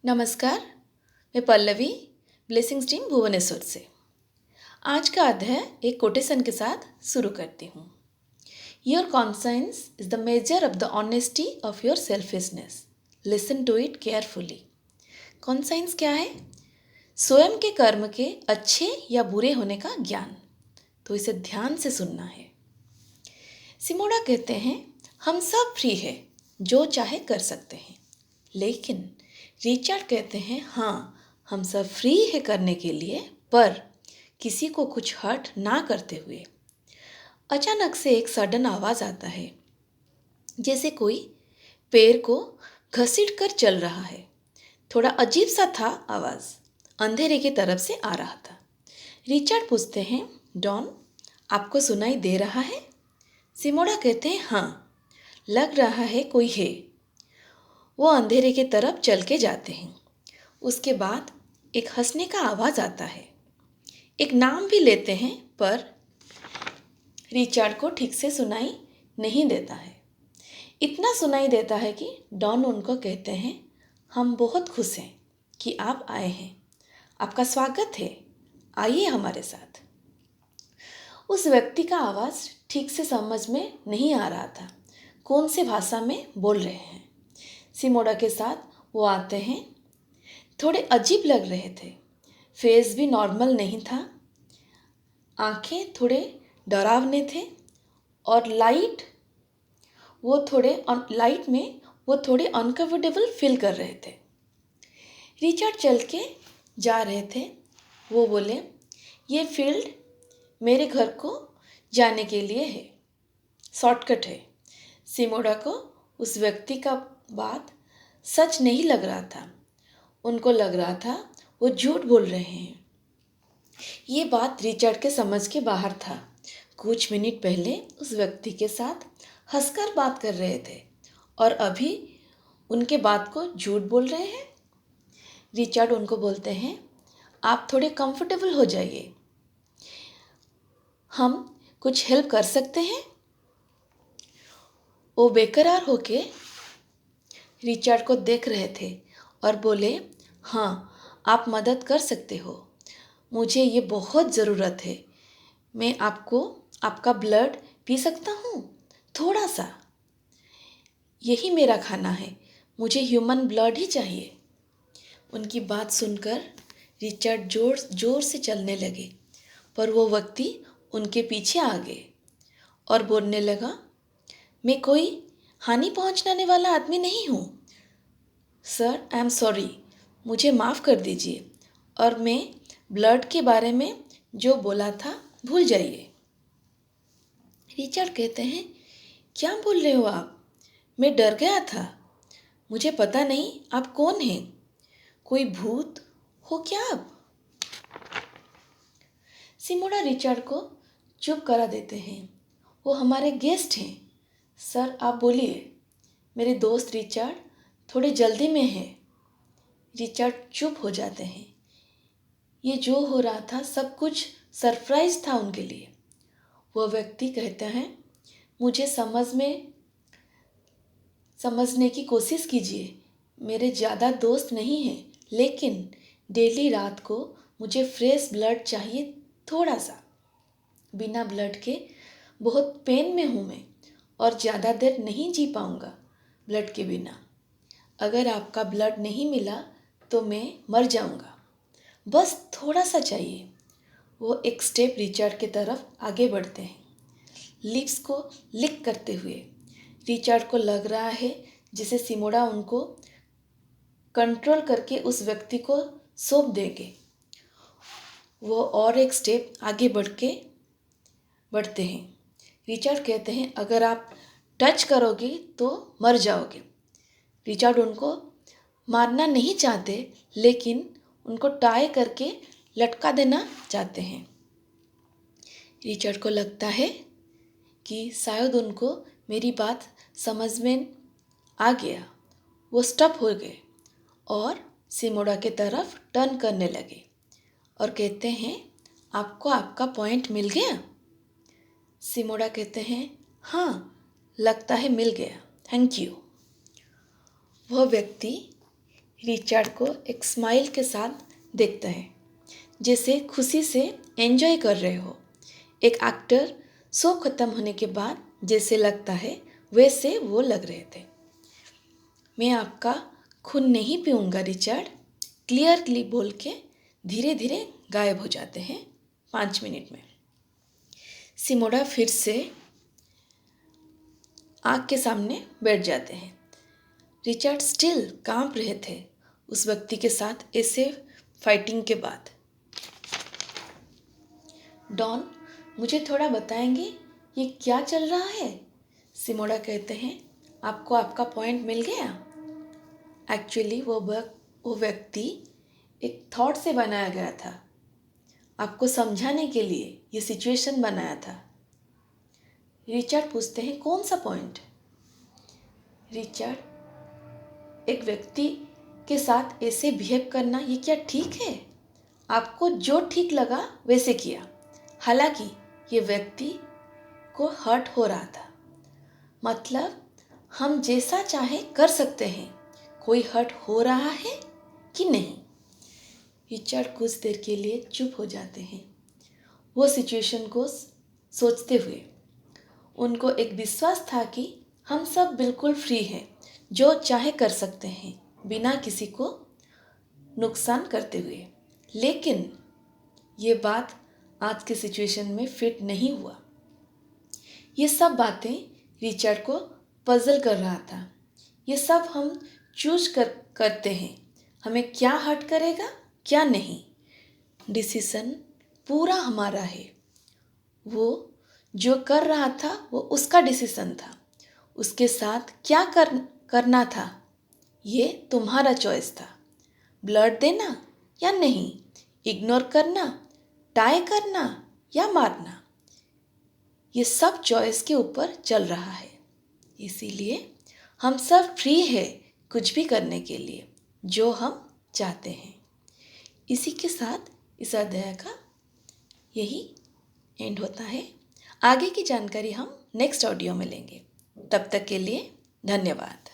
नमस्कार। मैं Pallavi blessings team Bhubaneswar से। आज का अध्याय एक कोटेशन के साथ शुरू करती हूँ। Your conscience is the measure of the honesty of your selfishness. Listen to it carefully. Conscience क्या है? स्वयं के कर्म के अच्छे या बुरे होने का ज्ञान। तो इसे ध्यान से सुनना है। सिमोड़ा कहते हैं, हम सब फ्री है, जो चाहे कर सकते हैं। लेकिन रिचर्ड कहते हैं, हाँ, हम सब फ्री है करने के लिए, पर किसी को कुछ हर्ट ना करते हुए। अचानक से एक सडन आवाज़ आता है, जैसे कोई पैर को घसीट कर चल रहा है। थोड़ा अजीब सा था आवाज़, अंधेरे की तरफ से आ रहा था। रिचर्ड पूछते हैं, डॉन, आपको सुनाई दे रहा है? सिमोड़ा कहते हैं, हाँ, लग रहा है कोई है। वो अंधेरे की तरफ चल के जाते हैं। उसके बाद एक हंसने का आवाज़ आता है। एक नाम भी लेते हैं, पर रिचर्ड को ठीक से सुनाई नहीं देता है। इतना सुनाई देता है कि डॉन उनको कहते हैं, हम बहुत खुश हैं कि आप आए हैं। आपका स्वागत है, आइए हमारे साथ। उस व्यक्ति का आवाज़ ठीक से समझ में नहीं आ रहा था, कौन से भाषा में बोल रहे हैं। सिमोड़ा के साथ वो आते हैं। थोड़े अजीब लग रहे थे, फेस भी नॉर्मल नहीं था, आंखें थोड़े डरावने थे और लाइट में वो थोड़े अनकंफर्टेबल फील कर रहे थे। रिचर्ड चल के जा रहे थे। वो बोले, ये फील्ड मेरे घर को जाने के लिए है, शॉर्टकट है। सिमोड़ा को उस व्यक्ति का बात सच नहीं लग रहा था। उनको लग रहा था वो झूठ बोल रहे हैं। ये बात रिचर्ड के समझ के बाहर था। कुछ मिनट पहले उस व्यक्ति के साथ हंसकर बात कर रहे थे और अभी उनके बात को झूठ बोल रहे हैं। रिचर्ड उनको बोलते हैं, आप थोड़े कंफर्टेबल हो जाइए, हम कुछ हेल्प कर सकते हैं। वो बेकरार होके रिचर्ड को देख रहे थे और बोले, हाँ, आप मदद कर सकते हो, मुझे ये बहुत ज़रूरत है। मैं आपका ब्लड पी सकता हूँ, थोड़ा सा। यही मेरा खाना है, मुझे ह्यूमन ब्लड ही चाहिए। उनकी बात सुनकर रिचर्ड जोर जोर से चलने लगे, पर वो व्यक्ति उनके पीछे आ गए और बोलने लगा, मैं कोई हानि पहुंचाने वाला आदमी नहीं हूँ। सर, आई एम सॉरी, मुझे माफ़ कर दीजिए और मैं ब्लड के बारे में जो बोला था भूल जाइए। रिचर्ड कहते हैं, क्या बोल रहे हो आप? मैं डर गया था, मुझे पता नहीं आप कौन हैं। कोई भूत हो क्या आप? सिमोड़ा रिचर्ड को चुप करा देते हैं। वो हमारे गेस्ट हैं। सर, आप बोलिए। मेरे दोस्त रिचर्ड थोड़े जल्दी में है। रिचर्ड चुप हो जाते हैं। ये जो हो रहा था सब कुछ सरप्राइज था उनके लिए। वह व्यक्ति कहता है, मुझे समझने की कोशिश कीजिए। मेरे ज़्यादा दोस्त नहीं हैं, लेकिन डेली रात को मुझे फ्रेश ब्लड चाहिए, थोड़ा सा। बिना ब्लड के बहुत पेन में हूँ मैं और ज़्यादा देर नहीं जी पाऊँगा ब्लड के बिना। अगर आपका ब्लड नहीं मिला तो मैं मर जाऊँगा, बस थोड़ा सा चाहिए। वो एक स्टेप रिचर्ड की तरफ आगे बढ़ते हैं, लिप्स को लिक करते हुए। रिचर्ड को लग रहा है जैसे सिमोड़ा उनको कंट्रोल करके उस व्यक्ति को सौंप देंगे। वो और एक स्टेप आगे बढ़ते हैं। रिचर्ड कहते हैं, अगर आप टच करोगे तो मर जाओगे। रिचर्ड उनको मारना नहीं चाहते, लेकिन उनको टाई करके लटका देना चाहते हैं। रिचर्ड को लगता है कि शायद उनको मेरी बात समझ में आ गया। वो स्टॉप हो गए और सिमोड़ा के तरफ टर्न करने लगे और कहते हैं, आपको आपका पॉइंट मिल गया? सिमोड़ा कहते हैं, हाँ, लगता है मिल गया, थैंक यू। वह व्यक्ति रिचर्ड को एक स्माइल के साथ देखता है, जैसे खुशी से एंजॉय कर रहे हो। एक एक्टर शो खत्म होने के बाद जैसे लगता है वैसे वो लग रहे थे। मैं आपका खून नहीं पीऊँगा रिचर्ड, क्लियरली बोल के धीरे धीरे गायब हो जाते हैं 5 मिनट में। सिमोडा फिर से आग के सामने बैठ जाते हैं। रिचर्ड स्टिल कांप रहे थे उस व्यक्ति के साथ ऐसे फाइटिंग के बाद। डॉन, मुझे थोड़ा बताएंगे ये क्या चल रहा है? सिमोडा कहते हैं, आपको आपका पॉइंट मिल गया। एक्चुअली वो व्यक्ति एक थॉट से बनाया गया था, आपको समझाने के लिए ये सिचुएशन बनाया था। रिचर्ड पूछते हैं, कौन सा पॉइंट? रिचर्ड, एक व्यक्ति के साथ ऐसे बिहेव करना ये क्या ठीक है? आपको जो ठीक लगा वैसे किया, हालांकि ये व्यक्ति को हर्ट हो रहा था। मतलब हम जैसा चाहे कर सकते हैं, कोई हर्ट हो रहा है कि नहीं? रिचर्ड कुछ देर के लिए चुप हो जाते हैं, वो सिचुएशन को सोचते हुए। उनको एक विश्वास था कि हम सब बिल्कुल फ्री हैं, जो चाहे कर सकते हैं बिना किसी को नुकसान करते हुए। लेकिन ये बात आज के सिचुएशन में फिट नहीं हुआ। ये सब बातें रिचर्ड को पजल कर रहा था। ये सब हम चूज करते हैं, हमें क्या हर्ट करेगा क्या नहीं। डिसीजन पूरा हमारा है। वो जो कर रहा था वो उसका डिसीजन था। उसके साथ क्या करना था ये तुम्हारा चॉइस था। ब्लड देना या नहीं, इग्नोर करना, टाई करना या मारना, ये सब चॉइस के ऊपर चल रहा है। इसीलिए हम सब फ्री है कुछ भी करने के लिए जो हम चाहते हैं। इसी के साथ इस अध्याय का यही एंड होता है। आगे की जानकारी हम नेक्स्ट ऑडियो में लेंगे। तब तक के लिए धन्यवाद।